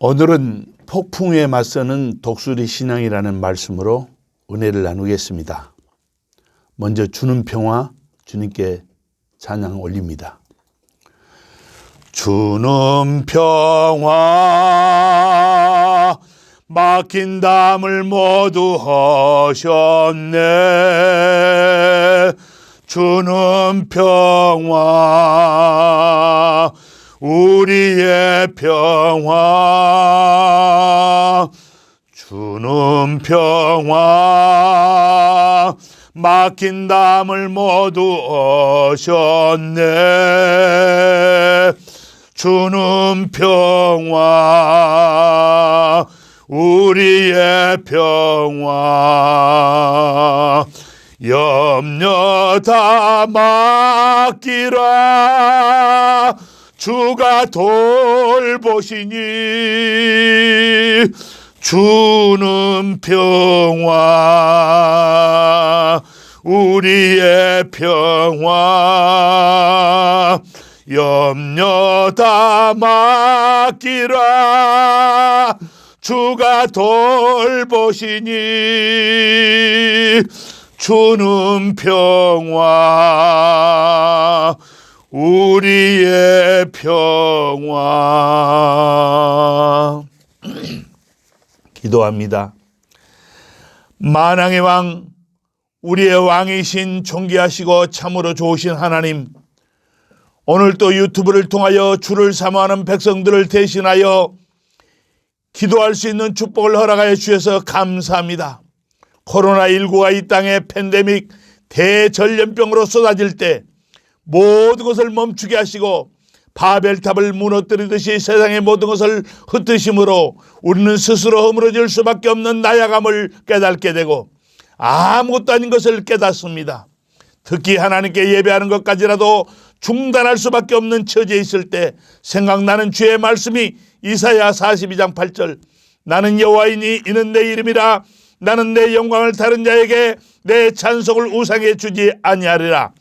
오늘은 폭풍에 맞서는 독수리 신앙이라는 말씀으로 은혜를 나누겠습니다. 먼저 주는 평화 주님께 찬양 올립니다. 주는 평화 막힌 담을 모두 하셨네. 주는 평화 우리의 평화 주는 평화 막힌 담을 모두 하셨네. 주는 평화 우리의 평화 염려 다 맡기라 주가 돌보시니 주는 평화 우리의 평화 염려 다 맡기라 주가 돌보시니 주는 평화 우리의 평화. 기도합니다. 만왕의 왕 우리의 왕이신 존귀하시고 참으로 좋으신 하나님, 오늘 또 유튜브를 통하여 주를 사모하는 백성들을 대신하여 기도할 수 있는 축복을 허락하여 주셔서 감사합니다. 코로나19가 이 땅에 팬데믹 대전염병으로 쏟아질 때 모든 것을 멈추게 하시고 바벨탑을 무너뜨리듯이 세상의 모든 것을 흩으심으로 우리는 스스로 허물어질 수밖에 없는 나약함을 깨닫게 되고 아무것도 아닌 것을 깨닫습니다. 특히 하나님께 예배하는 것까지라도 중단할 수밖에 없는 처지에 있을 때 생각나는 주의 말씀이 이사야 42장 8절 나는 여호와이니 이는 내 이름이라 나는 내 영광을 다른 자에게 내 찬송을 우상에 주지 아니하리라.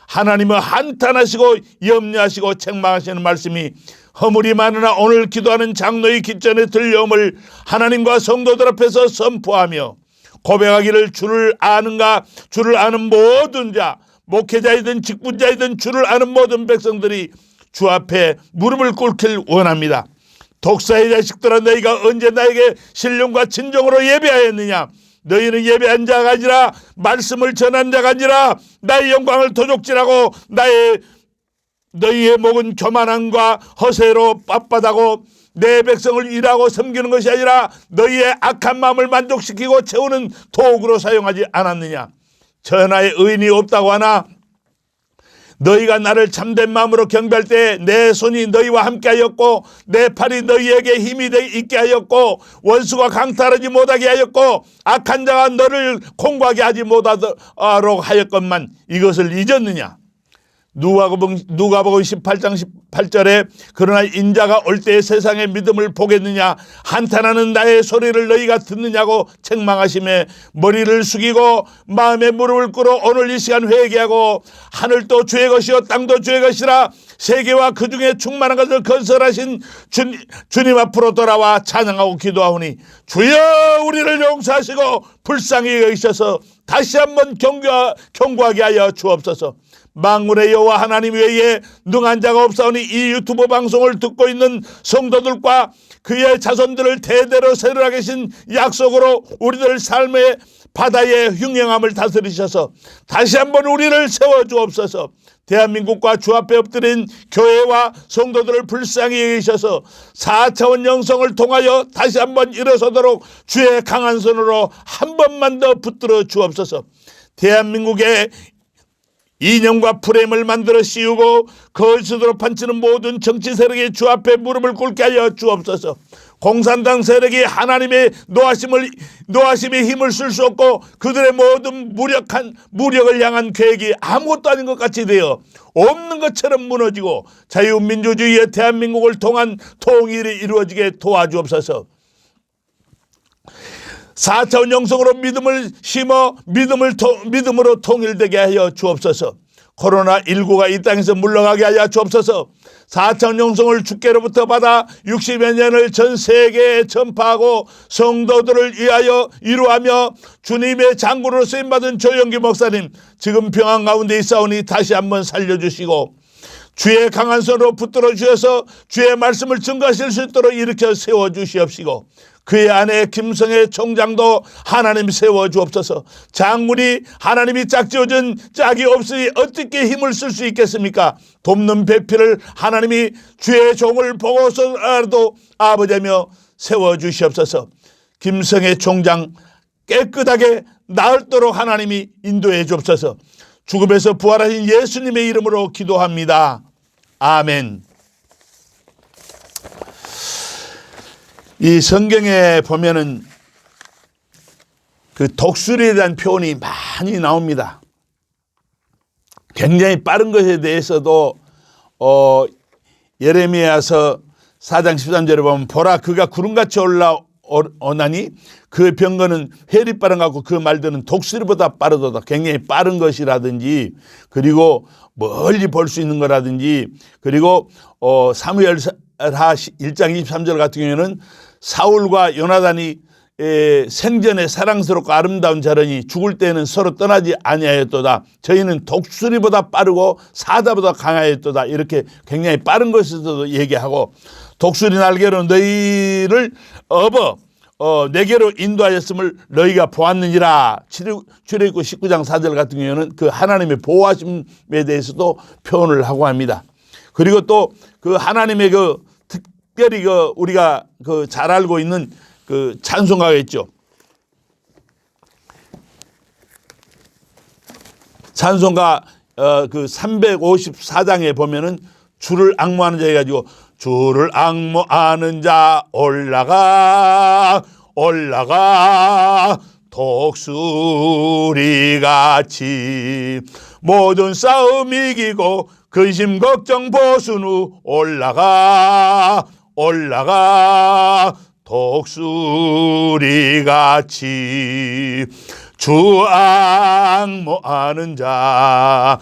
하나님은 한탄하시고 염려하시고 책망하시는 말씀이 허물이 많으나 오늘 기도하는 장로의 기전에 들려옴을 하나님과 성도들 앞에서 선포하며 고백하기를 주를 아는가 주를 아는 모든 자 목회자이든 직분자이든 주를 아는 모든 백성들이 주 앞에 무릎을 꿇길 원합니다. 독사의 자식들아 너희가 언제 나에게 신령과 진정으로 예배하였느냐. 너희는 예배한 자가 아니라 말씀을 전한 자가 아니라 나의 영광을 도적질하고 너희의 목은 교만함과 허세로 빳빳하고 내 백성을 일하고 섬기는 것이 아니라 너희의 악한 마음을 만족시키고 채우는 도구로 사용하지 않았느냐. 전하의 의인이 없다고 하나 너희가 나를 참된 마음으로 경배할 때 내 손이 너희와 함께하였고 내 팔이 너희에게 힘이 있게 하였고 원수가 강탈하지 못하게 하였고 악한 자가 너를 공고하게 하지 못하도록 하였건만 이것을 잊었느냐. 누가복음 18장 18절에 그러나 인자가 올 때에 세상의 믿음을 보겠느냐 한탄하는 나의 소리를 너희가 듣느냐고 책망하시며 머리를 숙이고 마음에 무릎을 꿇어 오늘 이 시간 회개하고 하늘도 주의 것이요 땅도 주의 것이라 세계와 그 중에 충만한 것을 건설하신 주님 앞으로 돌아와 찬양하고 기도하오니 주여 우리를 용서하시고 불쌍히 여기셔서 다시 한번 경고하게 하여 주옵소서. 만군의 여호와 하나님 외에 능한 자가 없사오니 이 유튜브 방송을 듣고 있는 성도들과 그의 자손들을 대대로 세르라 계신 약속으로 우리들 삶의 바다의 흉행함을 다스리셔서 다시 한번 우리를 세워주옵소서. 대한민국과 주 앞에 엎드린 교회와 성도들을 불쌍히 여기셔서 4차원 영성을 통하여 다시 한번 일어서도록 주의 강한 손으로 한 번만 더 붙들어 주옵소서. 대한민국의 이념과 프레임을 만들어 씌우고 거짓으로 판치는 모든 정치 세력이 주 앞에 무릎을 꿇게 하여 주옵소서. 공산당 세력이 하나님의 노하심의 힘을 쓸 수 없고 그들의 모든 무력을 향한 계획이 아무것도 아닌 것 같이 되어 없는 것처럼 무너지고 자유민주주의의 대한민국을 통한 통일이 이루어지게 도와주옵소서. 4차원 영성으로 믿음을 심어 믿음으로 통일되게 하여 주옵소서. 코로나19가 이 땅에서 물러가게 하여 주옵소서. 4천 영성을 주께로부터 받아 60여 년을 전 세계에 전파하고 성도들을 위하여 이루하며 주님의 장군으로 쓰임받은 조영기 목사님, 지금 병환 가운데 있사오니 다시 한번 살려주시고 주의 강한 손으로 붙들어 주셔서 주의 말씀을 증거하실 수 있도록 일으켜 세워주시옵시고, 그의 아내 김성애 총장도 하나님 세워주옵소서. 장군이 하나님이 짝지어준 짝이 없으니 어떻게 힘을 쓸 수 있겠습니까? 돕는 배필을 하나님이 주의 종을 보고서라도 아버지며 세워주시옵소서. 김성애 총장 깨끗하게 나을도록 하나님이 인도해 주옵소서. 죽음에서 부활하신 예수님의 이름으로 기도합니다. 아멘. 이 성경에 보면은 그 독수리에 대한 표현이 많이 나옵니다. 굉장히 빠른 것에 대해서도 예레미야서 4장 13절에 보면 보라 그가 구름같이 올라오나니 그 병거는 회리 빠른 같고 그 말들은 독수리보다 빠르도다. 굉장히 빠른 것이라든지, 그리고 멀리 볼 수 있는 거라든지, 그리고 사무엘하 1장 23절 같은 경우에는 사울과 요나단이 생전에 사랑스럽고 아름다운 자라니 죽을 때는 서로 떠나지 아니하였도다. 저희는 독수리보다 빠르고 사자보다 강하였도다. 이렇게 굉장히 빠른 것에서도 얘기하고, 독수리 날개로 너희를 내게로 인도하였음을 너희가 보았느니라. 출애굽기 19장 4절 같은 경우에는 그 하나님의 보호하심에 대해서도 표현을 하고 합니다. 그리고 또 그 하나님의 그 특별히 그 우리가 그 잘 알고 있는 그 찬송가가 있죠. 찬송가 그 354장에 보면은 주를 앙모하는 자 해가지고 주를 앙모하는 자 올라가 독수리같이 모든 싸움 이기고 근심 걱정 보순 후 올라가 독수리같이 주 앙모하는 자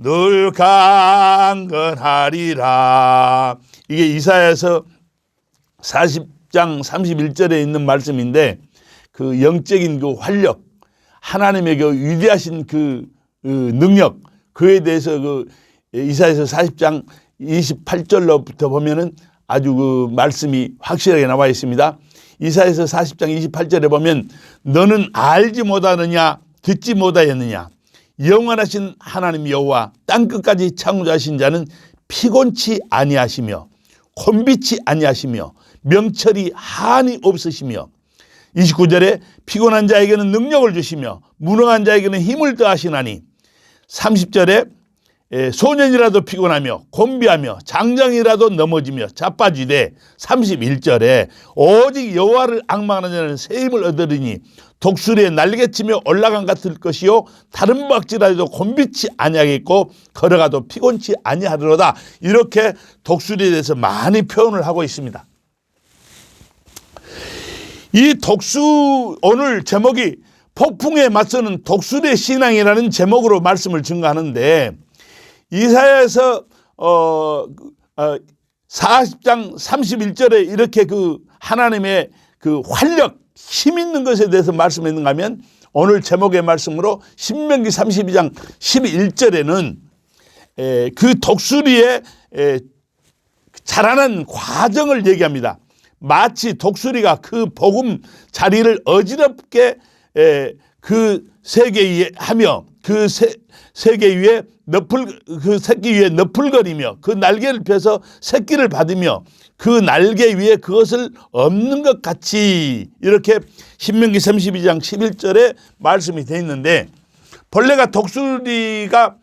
늘 강건하리라. 이게 이사야서 40장 31절에 있는 말씀인데, 그 영적인 그 활력, 하나님의 그 위대하신 그 능력, 그에 대해서 그 이사야서 40장 28절로부터 보면은 아주 그 말씀이 확실하게 나와 있습니다. 이사야서 40장 28절에 보면 너는 알지 못하느냐 듣지 못하였느냐 영원하신 하나님 여호와 땅끝까지 창조하신 자는 피곤치 아니하시며 곤비치 아니하시며 명철이 한이 없으시며 29절에 피곤한 자에게는 능력을 주시며 무능한 자에게는 힘을 더하시나니 30절에 소년이라도 피곤하며 곤비하며 장정이라도 넘어지며 자빠지되 31절에 오직 여호와를 앙망하는 자는 새 힘을 얻으리니 독수리에 날개치며 올라간 같을 것이요 다른 박질하여도 곤비치 아니하겠고 걸어가도 피곤치 아니하리로다. 이렇게 독수리에 대해서 많이 표현을 하고 있습니다. 이 오늘 제목이 폭풍에 맞서는 독수리의 신앙이라는 제목으로 말씀을 증거하는데, 이사야에서 40장 31절에 이렇게 그 하나님의 그 활력, 힘 있는 것에 대해서 말씀했는가 하면, 오늘 제목의 말씀으로 신명기 32장 11절에는 그 독수리의 자라는 과정을 얘기합니다. 마치 독수리가 그 복음 자리를 어지럽게 그 세계 위에 하며 그 세계 위에 그 새끼 위에 너풀거리며 그 날개를 펴서 새끼를 받으며 그 날개 위에 그것을 엎는 것 같이, 이렇게 신명기 32장 11절에 말씀이 되어 있는데, 벌레가 독수리가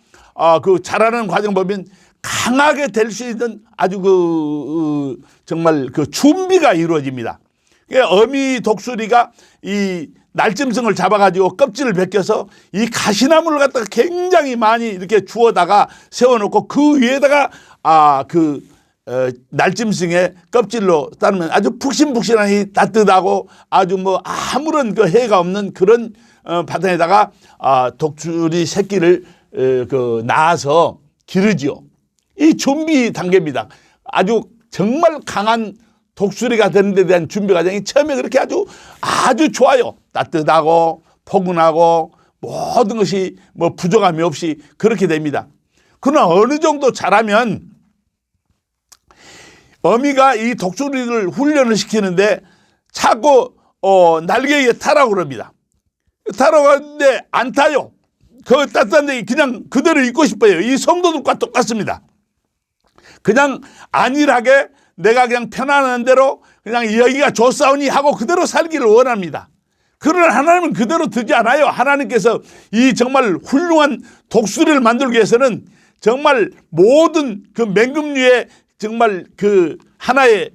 그 자라는 과정 보면 강하게 될 수 있는 아주 정말 그 준비가 이루어집니다. 어미 독수리가 이 날짐승을 잡아가지고 껍질을 벗겨서 이 가시나무를 갖다가 굉장히 많이 이렇게 주워다가 세워놓고 그 위에다가 날짐승의 껍질로 따르면 아주 푹신푹신하니 따뜻하고 아주 뭐 아무런 그 해가 없는 그런 바탕에다가 독수리 새끼를 낳아서 기르지요. 이 준비 단계입니다. 아주 정말 강한 독수리가 되는 데 대한 준비 과정이 처음에 그렇게 아주 좋아요. 따뜻하고 포근하고 모든 것이 뭐 부족함이 없이 그렇게 됩니다. 그러나 어느 정도 자라면 어미가 이 독수리를 훈련을 시키는데 자꾸 날개 위에 타라고 그럽니다. 타라고 하는데 안 타요. 그 따뜻한 데 그냥 그대로 있고 싶어요. 이 성도들과 똑같습니다. 그냥 안일하게 내가 그냥 편안한 대로 그냥 여기가 좋사오니 하고 그대로 살기를 원합니다. 그러나 하나님은 그대로 두지 않아요. 하나님께서 이 정말 훌륭한 독수리를 만들기 위해서는 정말 모든 그 맹금류의 정말 그 하나의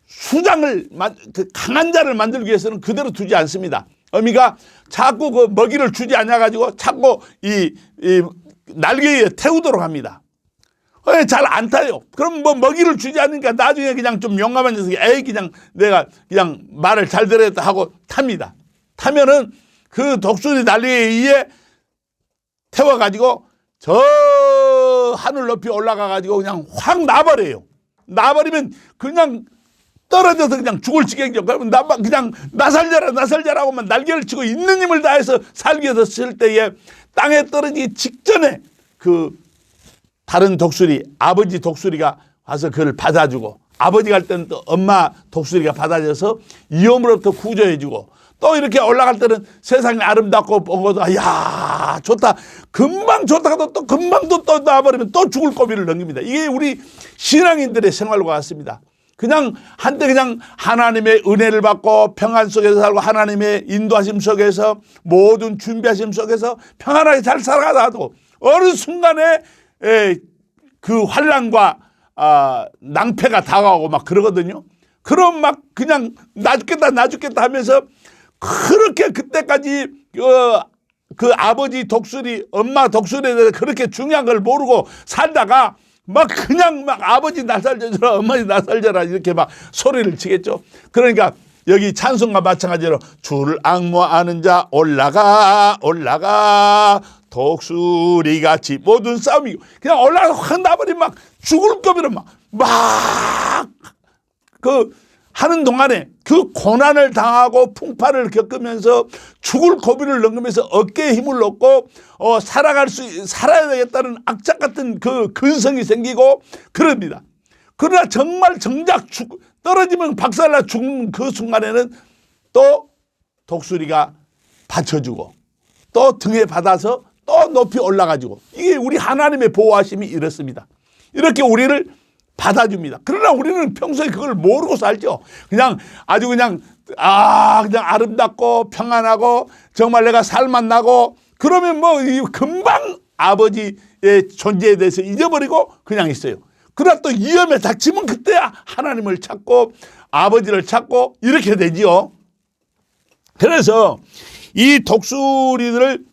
수장을 그 강한 자를 만들기 위해서는 그대로 두지 않습니다. 어미가 자꾸 그 먹이를 주지 않아 가지고 자꾸 이 날개에 태우도록 합니다. 잘 안 타요. 그럼 뭐 먹이를 주지 않으니까 나중에 그냥 좀 용감한 녀석이 그냥 내가 그냥 말을 잘 들었다 하고 탑니다. 타면은 그 독수리 날개에 의해 태워가지고 저 하늘 높이 올라가가지고 그냥 확 놔버려요. 놔버리면 그냥 떨어져서 그냥 죽을 지경이죠. 그러면 그냥 나 살려라고만 날개를 치고 있는 힘을 다해서 살기 위해서 쓸 때에 땅에 떨어지기 직전에 그 다른 독수리, 아버지 독수리가 와서 그를 받아주고 아버지 갈 때는 또 엄마 독수리가 받아줘서 위험으로부터 구조해주고 또 이렇게 올라갈 때는 세상이 아름답고 보고도 야 좋다 금방 좋다가도 또 금방 또 놔버리면 또 죽을 고비를 넘깁니다. 이게 우리 신앙인들의 생활과 같습니다. 그냥 한때 그냥 하나님의 은혜를 받고 평안 속에서 살고 하나님의 인도하심 속에서 모든 준비하심 속에서 평안하게 잘 살아가다가도 어느 순간에 그 환난과 낭패가 다가오고 막 그러거든요. 그럼 막 그냥 나 죽겠다 하면서 그렇게 그때까지 그 아버지 독수리, 엄마 독수리에 대해서 그렇게 중요한 걸 모르고 살다가 막 그냥 막 아버지 나 살려줘라, 어머니 나 살려라 이렇게 막 소리를 치겠죠. 그러니까 여기 찬송과 마찬가지로 주를 앙모하는 자 올라가 독수리같이 모든 싸움이 그냥 올라가서 확 나버리면 막 죽을 거비로 막 그 하는 동안에 그 고난을 당하고 풍파를 겪으면서 죽을 고비를 넘으면서 어깨에 힘을 얻고 살아야 되겠다는 악착 같은 그 근성이 생기고 그럽니다. 그러나 정말 정작 떨어지면 박살나 죽는 그 순간에는 또 독수리가 받쳐주고 또 등에 받아서 또 높이 올라가지고 이게 우리 하나님의 보호하심이 이렇습니다. 이렇게 우리를 받아줍니다. 그러나 우리는 평소에 그걸 모르고 살죠. 그냥 아주 그냥 아름답고 평안하고 정말 내가 살맛나고 그러면 뭐 금방 아버지의 존재에 대해서 잊어버리고 그냥 있어요. 그러나 또 위험에 닥치면 그때야 하나님을 찾고 아버지를 찾고 이렇게 되지요. 그래서 이 독수리들을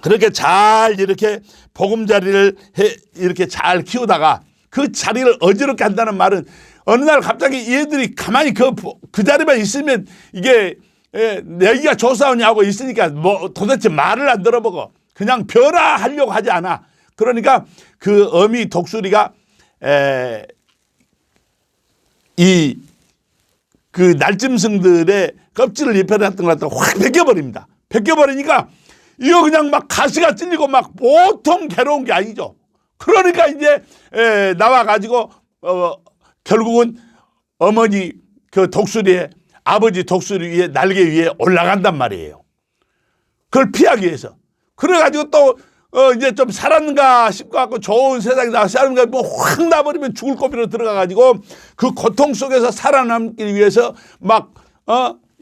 그렇게 잘 이렇게 보금자리를 이렇게 잘 키우다가 그 자리를 어지럽게 한다는 말은 어느 날 갑자기 얘들이 가만히 그 자리만 있으면 이게 내기가 조사오냐고 있으니까 뭐 도대체 말을 안 들어보고 그냥 변화하려고 하지 않아. 그러니까 그 어미 독수리가 그 날짐승들의 껍질을 입혀놨던 걸 갖다가 확 벗겨버립니다. 벗겨버리니까 이거 그냥 막 가시가 찔리고 막 보통 괴로운 게 아니죠. 그러니까 이제 나와가지고 결국은 어머니 그 독수리에 아버지 독수리 위에 날개 위에 올라간단 말이에요. 그걸 피하기 위해서. 그래가지고 또 이제 좀 살았는가 싶고 갖고 좋은 세상에 나가 살았는가 뭐 확 나버리면 죽을 고비로 들어가가지고 그 고통 속에서 살아남기 위해서 막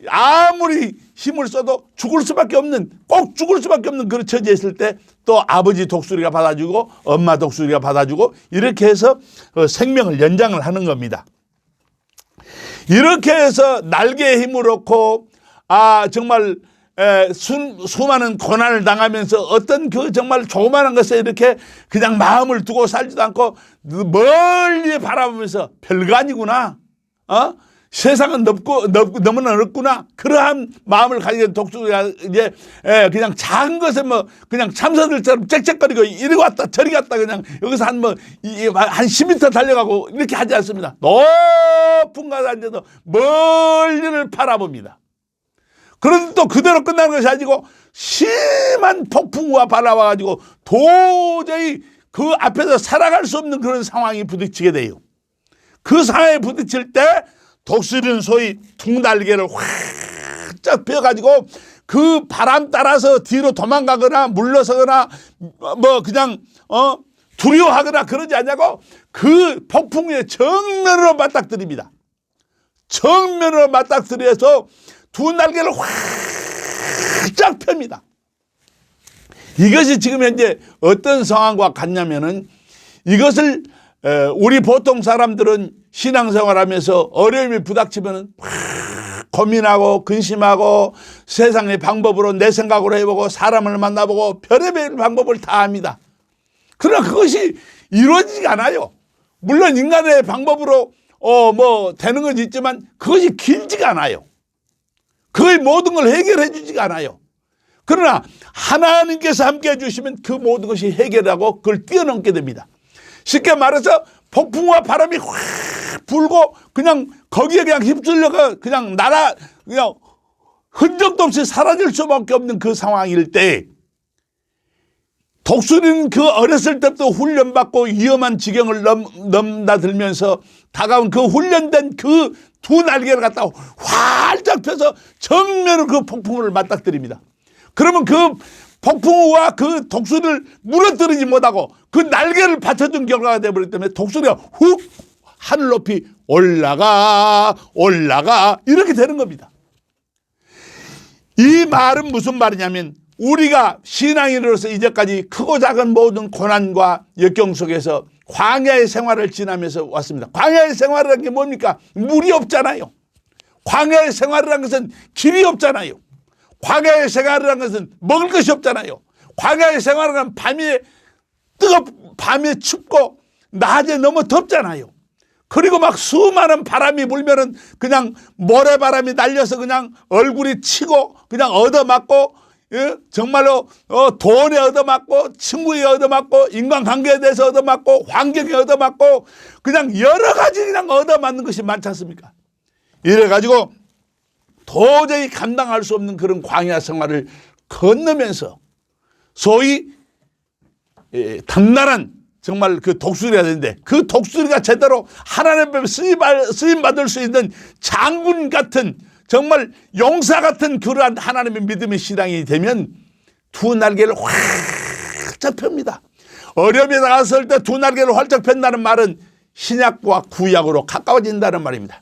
아무리 힘을 써도 꼭 죽을 수밖에 없는 그런 처지에 있을 때 또 아버지 독수리가 받아주고 엄마 독수리가 받아주고 이렇게 해서 생명을 연장을 하는 겁니다. 이렇게 해서 날개에 힘을 얻고 정말 수많은 고난을 당하면서 어떤 그 정말 조그마한 것에 이렇게 그냥 마음을 두고 살지도 않고 멀리 바라보면서 별거 아니구나. 세상은 너무나 넓구나. 그러한 마음을 가지고 독수리가 이제 그냥 작은 것에 뭐 그냥 참새들처럼 짹짹거리고 이리 왔다 저리 갔다 그냥 여기서 한 10m 달려가고 이렇게 하지 않습니다. 높은 곳에 앉아서 멀리를 바라봅니다. 그런데 또 그대로 끝나는 것이 아니고 심한 폭풍우가 발라와가지고 도저히 그 앞에서 살아갈 수 없는 그런 상황이 부딪히게 돼요. 그 상황에 부딪힐 때 독수리는 소위 둥날개를 확 펴가지고 그 바람 따라서 뒤로 도망가거나 물러서거나 뭐 그냥 두려워하거나 그러지 않냐고 그 폭풍우에 정면으로 맞닥뜨립니다. 정면으로 맞닥뜨려서 두 날개를 확 펴니다. 이것이 지금 현재 어떤 상황과 같냐면은 이것을 우리 보통 사람들은 신앙생활하면서 어려움이 부닥치면은 고민하고 근심하고 세상의 방법으로 내 생각으로 해보고 사람을 만나보고 별의별 방법을 다 합니다. 그러나 그것이 이루어지지 않아요. 물론 인간의 방법으로 뭐 되는 건 있지만 그것이 길지가 않아요. 그의 모든 걸 해결해 주지가 않아요. 그러나 하나님께서 함께 해주시면 그 모든 것이 해결하고 그걸 뛰어넘게 됩니다. 쉽게 말해서 폭풍과 바람이 확 불고 그냥 거기에 그냥 휩쓸려가 그냥 그냥 흔적도 없이 사라질 수밖에 없는 그 상황일 때 독수리는 그 어렸을 때부터 훈련받고 위험한 지경을 넘나들면서 다가온 그 훈련된 그 두 날개를 갖다 활짝 펴서 정면으로 그 폭풍을 맞닥뜨립니다. 그러면 그 폭풍우와 그 독수리를 무너뜨리지 못하고 그 날개를 받쳐준 결과가 되어버리기 때문에 독수리가 훅 하늘 높이 올라가 이렇게 되는 겁니다. 이 말은 무슨 말이냐면 우리가 신앙인으로서 이제까지 크고 작은 모든 고난과 역경 속에서 광야의 생활을 지나면서 왔습니다. 광야의 생활이라는 게 뭡니까? 물이 없잖아요. 광야의 생활이라는 것은 길이 없잖아요. 광야의 생활이라는 것은 먹을 것이 없잖아요. 광야의 생활은 밤에 춥고 낮에 너무 덥잖아요. 그리고 막 수많은 바람이 불면은 그냥 모래바람이 날려서 그냥 얼굴이 치고 그냥 얻어맞고 정말로 돈에 얻어맞고 친구에 얻어맞고 인간관계에 대해서 얻어맞고 환경에 얻어맞고 그냥 여러 가지 그냥 얻어맞는 것이 많지 않습니까? 이래가지고 도저히 감당할 수 없는 그런 광야 생활을 건너면서 소위 탐나란 정말 그 독수리가 되는데 그 독수리가 제대로 하나님 앞에 쓰임받을 수 있는 장군 같은 정말 용사 같은 그러한 하나님의 믿음의 신앙이 되면 두 날개를 활짝 펴니다. 어려움이 나갔을 때 두 날개를 활짝 편다는 말은 신약과 구약으로 가까워진다는 말입니다.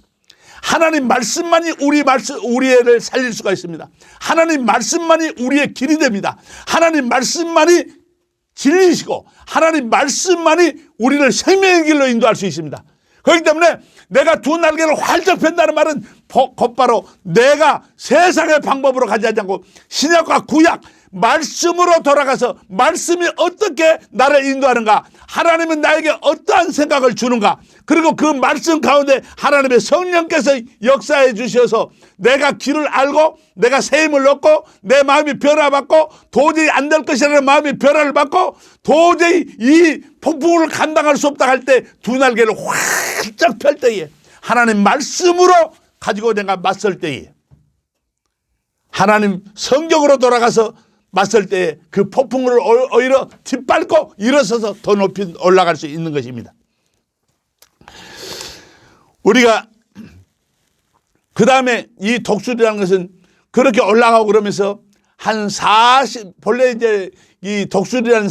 하나님 말씀만이 우리를 살릴 수가 있습니다. 하나님 말씀만이 우리의 길이 됩니다. 하나님 말씀만이 진리시고 하나님 말씀만이 우리를 생명의 길로 인도할 수 있습니다. 그렇기 때문에 내가 두 날개를 활짝 편다는 말은 곧바로 내가 세상의 방법으로 가지 않고 신약과 구약 말씀으로 돌아가서 말씀이 어떻게 나를 인도하는가, 하나님은 나에게 어떠한 생각을 주는가, 그리고 그 말씀 가운데 하나님의 성령께서 역사해 주셔서 내가 길을 알고 내가 새 힘을 얻고 내 마음이 변화받고 도저히 안 될 것이라는 마음이 변화를 받고 도저히 이 폭풍을 감당할 수 없다 할 때 두 날개를 활짝 펼 때에 하나님 말씀으로 가지고 내가 맞설 때에 하나님 성경으로 돌아가서 맞설 때에 그 폭풍을 오히려 뒷밟고 일어서서 더 높이 올라갈 수 있는 것입니다. 우리가 그 다음에 이 독수리라는 것은 그렇게 올라가고 그러면서 본래 이제 이 독수리라는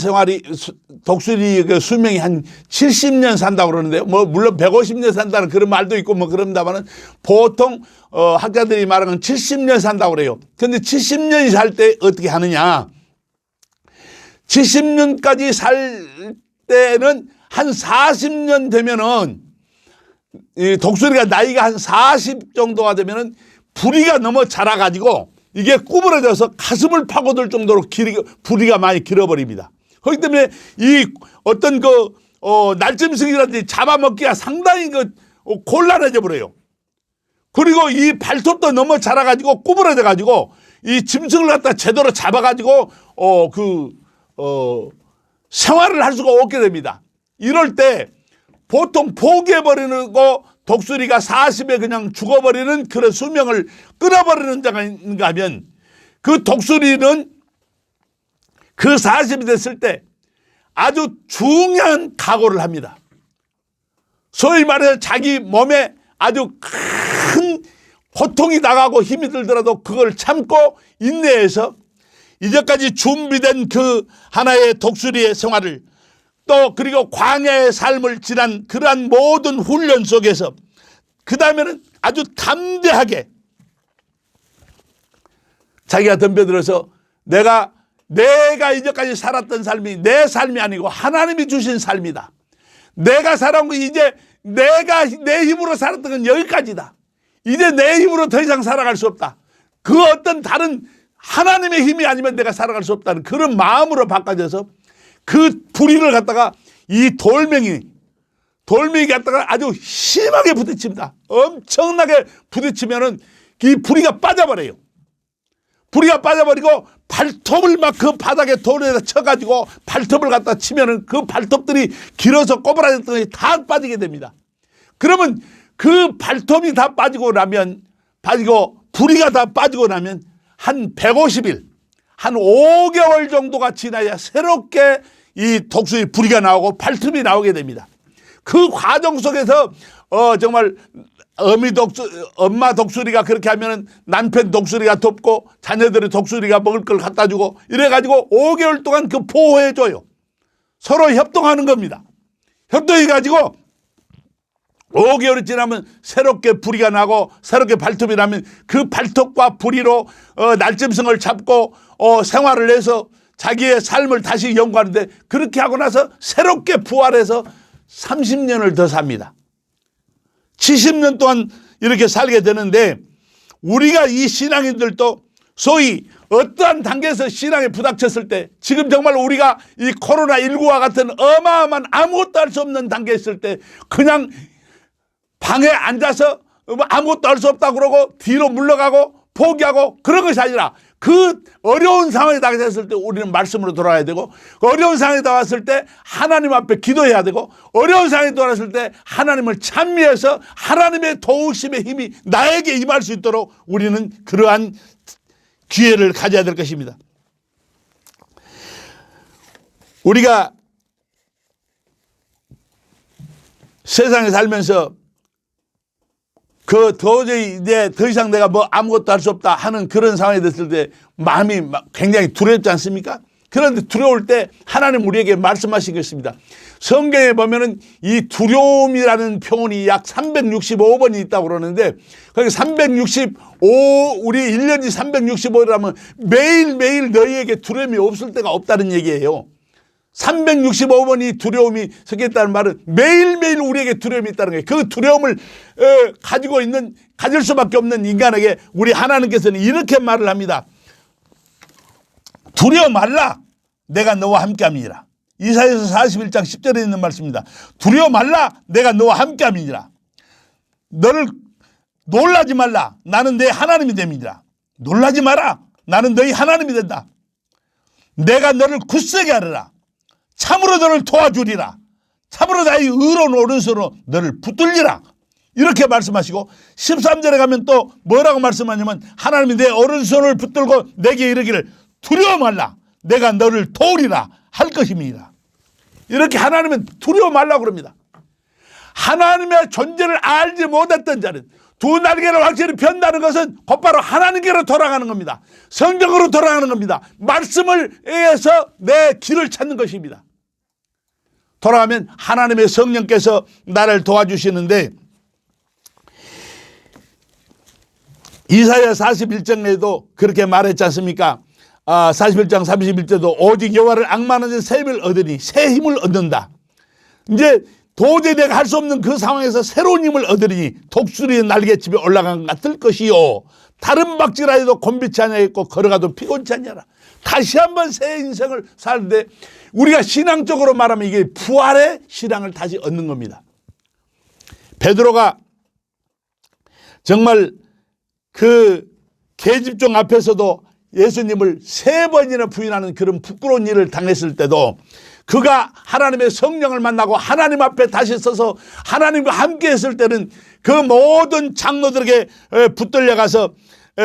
독수리 그 수명이 한 70년 산다고 그러는데요. 뭐, 물론 150년 산다는 그런 말도 있고 뭐 그런다면은 보통, 학자들이 말하는 70년 산다고 그래요. 근데 70년이 살 때 어떻게 하느냐. 70년까지 살 때는 한 40년 되면은 이 독수리가 나이가 한 40 정도가 되면은 부리가 너무 자라가지고 이게 구부러져서 가슴을 파고들 정도로 부리가 많이 길어버립니다. 그렇기 때문에 이 어떤 날짐승이라든지 잡아먹기가 상당히 곤란해져 버려요. 그리고 이 발톱도 너무 자라가지고 구부러져 가지고 이 짐승을 갖다 제대로 잡아가지고 생활을 할 수가 없게 됩니다. 이럴 때 보통 포기해버리고 독수리가 40에 그냥 죽어버리는 그런 수명을 끊어버리는 자가 있는가 하면 그 독수리는 그 40이 됐을 때 아주 중요한 각오를 합니다. 소위 말해서 자기 몸에 아주 큰 고통이 나가고 힘이 들더라도 그걸 참고 인내해서 이제까지 준비된 그 하나의 독수리의 생활을 또 그리고 광야의 삶을 지난 그러한 모든 훈련 속에서 그 다음에는 아주 담대하게 자기가 덤벼들어서 내가 이제까지 살았던 삶이 내 삶이 아니고 하나님이 주신 삶이다. 내가 살아온 거 이제 내가 내 힘으로 살았던 건 여기까지다. 이제 내 힘으로 더 이상 살아갈 수 없다. 그 어떤 다른 하나님의 힘이 아니면 내가 살아갈 수 없다는 그런 마음으로 바꿔져서 그 부리를 갖다가 이 돌멩이 갖다가 아주 심하게 부딪힙니다. 엄청나게 부딪히면은 이 부리가 빠져버려요. 부리가 빠져버리고 발톱을 막 그 바닥에 돌에다 쳐가지고 발톱을 갖다 치면은 그 발톱들이 길어서 꼬부라졌던 것이 다 빠지게 됩니다. 그러면 그 발톱이 다 빠지고 부리가 다 빠지고 나면 한 150일, 한 5개월 정도가 지나야 새롭게 이 독수리 부리가 나오고 발톱이 나오게 됩니다. 그 과정 속에서 정말 엄마 독수리가 그렇게 하면은 남편 독수리가 돕고 자녀들의 독수리가 먹을 걸 갖다 주고 이래가지고 5개월 동안 그 보호해줘요. 서로 협동하는 겁니다. 협동해가지고 5개월이 지나면 새롭게 부리가 나고 새롭게 발톱이 나면 그 발톱과 부리로 날짐승을 잡고 생활을 해서 자기의 삶을 다시 연구하는데 그렇게 하고 나서 새롭게 부활해서 30년을 더 삽니다. 70년 동안 이렇게 살게 되는데 우리가 이 신앙인들도 소위 어떠한 단계에서 신앙에 부닥쳤을 때 지금 정말 우리가 이 코로나19와 같은 어마어마한 아무것도 할 수 없는 단계에 있을 때 그냥 방에 앉아서 아무것도 할 수 없다고 그러고 뒤로 물러가고 포기하고 그런 것이 아니라 그 어려운 상황에 닥쳤을 때 우리는 말씀으로 돌아가야 되고 어려운 상황에 닥쳤을 때 하나님 앞에 기도해야 되고 어려운 상황에 닥쳤을 때 하나님을 찬미해서 하나님의 도우심의 힘이 나에게 임할 수 있도록 우리는 그러한 기회를 가져야 될 것입니다. 우리가 세상에 살면서 그 도저히 이제 더 이상 내가 뭐 아무것도 할 수 없다 하는 그런 상황이 됐을 때 마음이 굉장히 두렵지 않습니까? 그런데 두려울 때 하나님 우리에게 말씀하신 것입니다. 성경에 보면은 이 두려움이라는 표현이 약 365번이 있다고 그러는데 거기 365 우리 1년이 365라면 매일매일 너희에게 두려움이 없을 때가 없다는 얘기예요. 365번이 두려움이 섞였다는 말은 매일매일 우리에게 두려움이 있다는 거예요. 그 두려움을 가질 수밖에 없는 인간에게 우리 하나님께서는 이렇게 말을 합니다. 두려워 말라. 내가 너와 함께함이니라. 이사야서 41장 10절에 있는 말씀입니다. 두려워 말라. 내가 너와 함께함이니라. 너를 놀라지 말라. 나는 내 하나님이 됨이니라. 놀라지 마라. 나는 너희 하나님이 된다. 내가 너를 굳세게 하리라. 참으로 너를 도와주리라. 참으로 나의 의로운 오른손으로 너를 붙들리라. 이렇게 말씀하시고 13절에 가면 또 뭐라고 말씀하냐면 하나님이 내 오른손을 붙들고 내게 이르기를 두려워 말라. 내가 너를 도우리라 할 것입니다. 이렇게 하나님은 두려워 말라고 그럽니다. 하나님의 존재를 알지 못했던 자는 두 날개를 확실히 편다는 것은 곧바로 하나님께로 돌아가는 겁니다. 성경으로 돌아가는 겁니다. 말씀을 위해서 내 길을 찾는 것입니다. 돌아가면 하나님의 성령께서 나를 도와주시는데 이사야 41장에도 그렇게 말했지 않습니까? 41장 31절도 오직 여호와를 앙망하는 자 새 힘을 얻으니 새 힘을 얻는다. 이제 도저히 내가 할 수 없는 그 상황에서 새로운 힘을 얻으니 독수리의 날갯집에 올라간 것 같을 것이요. 다른 박쥐라 해도 곤비치 아니하겠고 걸어가도 피곤치 아니하라. 다시 한번 새 인생을 사는데 우리가 신앙적으로 말하면 이게 부활의 신앙을 다시 얻는 겁니다. 베드로가 정말 그 계집종 앞에서도 예수님을 3번이나 부인하는 그런 부끄러운 일을 당했을 때도 그가 하나님의 성령을 만나고 하나님 앞에 다시 서서 하나님과 함께 했을 때는 그 모든 장로들에게 붙들려 가서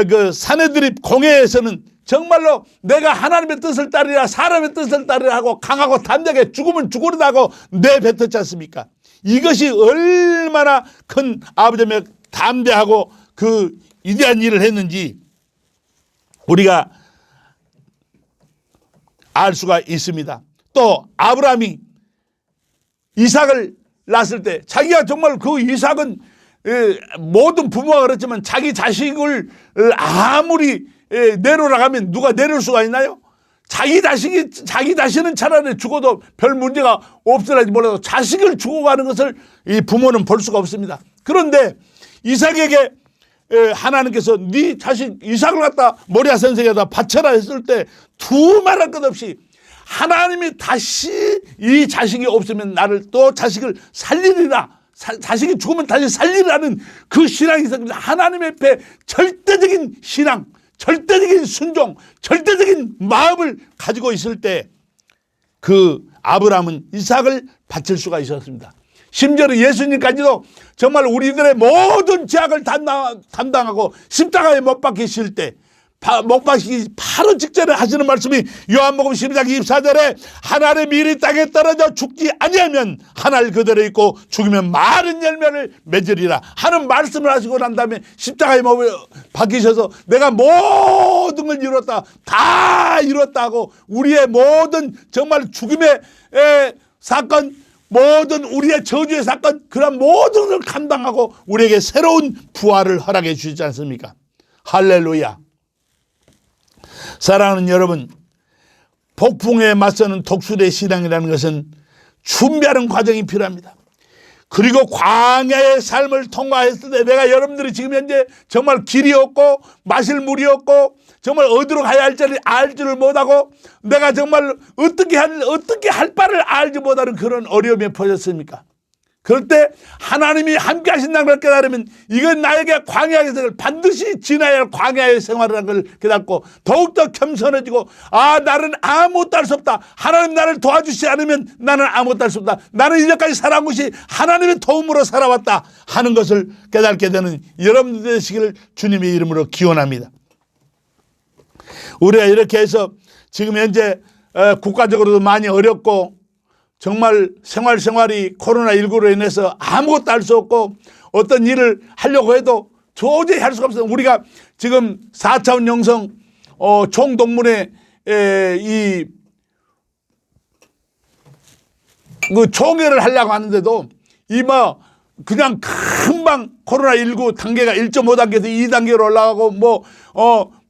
그 사내들입 공회에서는 정말로 내가 하나님의 뜻을 따르라 사람의 뜻을 따르라 하고 강하고 담대하게 죽으면 죽으리라고 내뱉었지 않습니까? 이것이 얼마나 큰 아버지의 담대하고 그 위대한 일을 했는지 우리가 알 수가 있습니다. 또 아브라함이 이삭을 낳았을 때 자기가 정말 그 이삭은 모든 부모가 그렇지만 자기 자식을 아무리 내놓으라 하면 누가 내릴 수가 있나요? 자기 자신은 차라리 죽어도 별 문제가 없으라지 몰라도 자식을 죽어가는 것을 이 부모는 볼 수가 없습니다. 그런데 이삭에게 하나님께서 네 자식 이삭을 갖다 모리아 선생에다 바쳐라 했을 때 두 말할 것 없이 하나님이 다시 이 자식이 없으면 나를 또 자식을 살리리라, 자식이 죽으면 다시 살리라는 그 신앙이 있었습니다. 하나님 앞에 절대적인 신앙, 절대적인 순종, 절대적인 마음을 가지고 있을 때 그 아브라함은 이삭을 바칠 수가 있었습니다. 심지어 예수님까지도 정말 우리들의 모든 죄악을 담당하고 십자가에 못 박히실 때 못 박히기 바로 직전에 하시는 말씀이 요한복음 12장 24절에 하늘의 밀이 땅에 떨어져 죽지 아니하면 하늘 그대로 있고 죽으면 많은 열매를 맺으리라 하는 말씀을 하시고 난 다음에 십자가에 박히셔서 내가 모든 걸 이뤘다, 다 이뤘다 하고 우리의 모든 정말 죽음의 사건, 모든 우리의 저주의 사건, 그런 모든 걸 감당하고 우리에게 새로운 부활을 허락해 주시지 않습니까? 할렐루야. 사랑하는 여러분, 폭풍에 맞서는 독수리의 신앙이라는 것은 준비하는 과정이 필요합니다. 그리고 광야의 삶을 통과했을 때 내가 여러분들이 지금 현재 정말 길이 없고 마실 물이 없고 정말 어디로 가야 할지를 알 줄을 못하고 내가 정말 어떻게 할 바를 알지 못하는 그런 어려움에 퍼졌습니까? 그럴 때 하나님이 함께 하신다는 걸 깨달으면 이건 나에게 광야의 생활을 반드시 지나야 할 광야의 생활이라는 걸 깨닫고 더욱더 겸손해지고 나는 아무것도 할 수 없다. 하나님 나를 도와주시지 않으면 나는 아무것도 할 수 없다. 나는 이제까지 살아온 것이 하나님의 도움으로 살아왔다 하는 것을 깨닫게 되는 여러분들 되시기를 주님의 이름으로 기원합니다. 우리가 이렇게 해서 지금 현재 국가적으로도 많이 어렵고 정말 생활이 코로나19로 인해서 아무것도 할 수 없고 어떤 일을 하려고 해도 도저히 할 수가 없어요. 우리가 지금 4차원 영성 총동문회 그 총회를 하려고 하는데도 그냥 금방 코로나19 단계가 1.5단계에서 2단계로 올라가고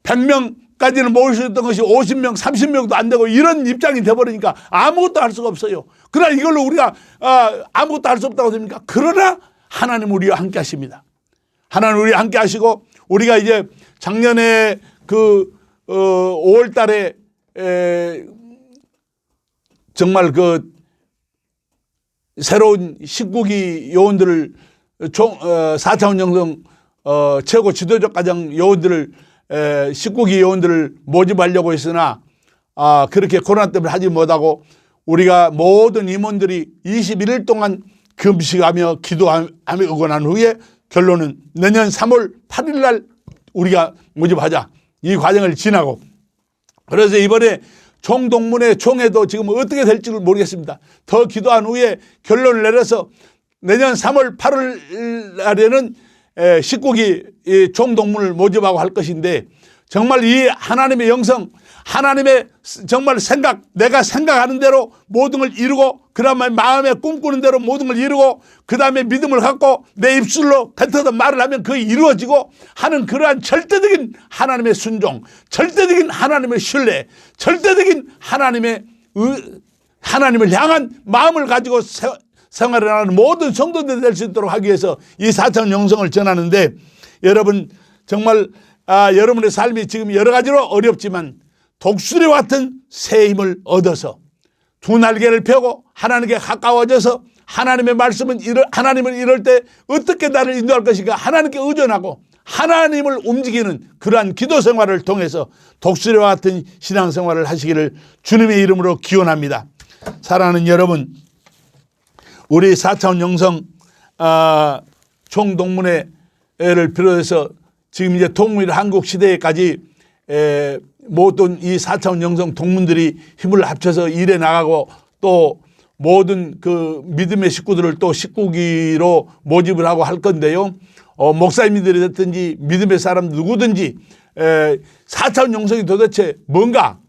100명까지는 모을 수 있던 것이 50명, 30명도 안 되고 이런 입장이 돼버리니까 아무것도 할 수가 없어요. 그러나 이걸로 우리가 아무것도 할 수 없다고 됩니까? 그러나 하나님 우리와 함께 하십니다. 하나님 우리와 함께 하시고 우리가 이제 작년에 5월 달에 정말 새로운 19기 요원들을 4차원 영성 최고 지도적 과정 요원들을 19기 요원들을 모집하려고 했으나 그렇게 코로나 때문에 하지 못하고 우리가 모든 임원들이 21일 동안 금식하며 기도하고 난 후에 결론은 내년 3월 8일 날 우리가 모집하자 이 과정을 지나고 그래서 이번에 총동문회 총회도 지금 어떻게 될지를 모르겠습니다. 더 기도한 후에 결론을 내려서 내년 3월 8일 날에는 19기 총동문을 모집하고 할 것인데 정말 이 하나님의 영성, 하나님의 정말 생각, 내가 생각하는 대로 모든 걸 이루고 그 다음에 마음에 꿈꾸는 대로 모든 걸 이루고 그 다음에 믿음을 갖고 내 입술로 뱉어서 말을 하면 그게 이루어지고 하는 그러한 절대적인 하나님의 순종, 절대적인 하나님의 신뢰, 절대적인 하나님을 향한 마음을 가지고 생활을 하는 모든 성도들이 될 수 있도록 하기 위해서 이 4차원 영성을 전하는데 여러분 정말 여러분의 삶이 지금 여러 가지로 어렵지만 독수리와 같은 새 힘을 얻어서 두 날개를 펴고 하나님께 가까워져서 하나님의 말씀은 하나님은 이럴 때 어떻게 나를 인도할 것인가 하나님께 의존하고 하나님을 움직이는 그러한 기도 생활을 통해서 독수리와 같은 신앙생활을 하시기를 주님의 이름으로 기원합니다. 사랑하는 여러분, 우리 4차원 영성 총동문회를 비롯해서 지금 이제 통일 한국 시대에까지 모든 이 4차원 영성 동문들이 힘을 합쳐서 일해 나가고 또 모든 그 믿음의 식구들을 또 식구기로 모집을 하고 할 건데요. 목사님들이 됐든지 믿음의 사람 누구든지 4차원 영성이 도대체 뭔가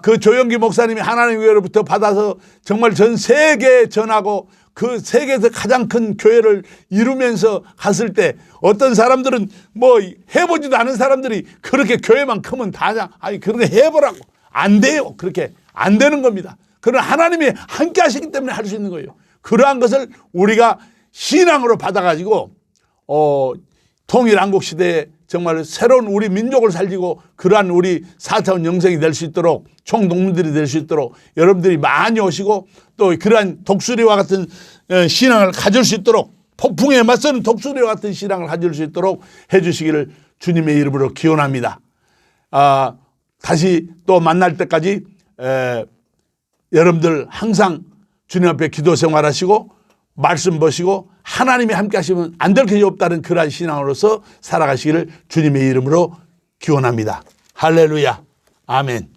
그 조영기 목사님이 하나님 교회로부터 받아서 정말 전 세계에 전하고 그 세계에서 가장 큰 교회를 이루면서 갔을 때 어떤 사람들은 뭐 해보지도 않은 사람들이 그렇게 교회만 크면 다냐 아니 그렇게 해보라고 안 돼요. 그렇게 안 되는 겁니다. 그러나 하나님이 함께 하시기 때문에 할 수 있는 거예요. 그러한 것을 우리가 신앙으로 받아가지고 통일 한국 시대에 정말 새로운 우리 민족을 살리고 그러한 우리 4차원 영성이 될 수 있도록 총동문들이 될 수 있도록 여러분들이 많이 오시고 또 그러한 독수리와 같은 신앙을 가질 수 있도록 폭풍에 맞서는 독수리와 같은 신앙을 가질 수 있도록 해 주시기를 주님의 이름으로 기원합니다. 다시 또 만날 때까지 여러분들 항상 주님 앞에 기도 생활하시고 말씀 보시고 하나님이 함께 하시면 안 될 것이 없다는 그러한 신앙으로서 살아가시기를 주님의 이름으로 기원합니다. 할렐루야. 아멘.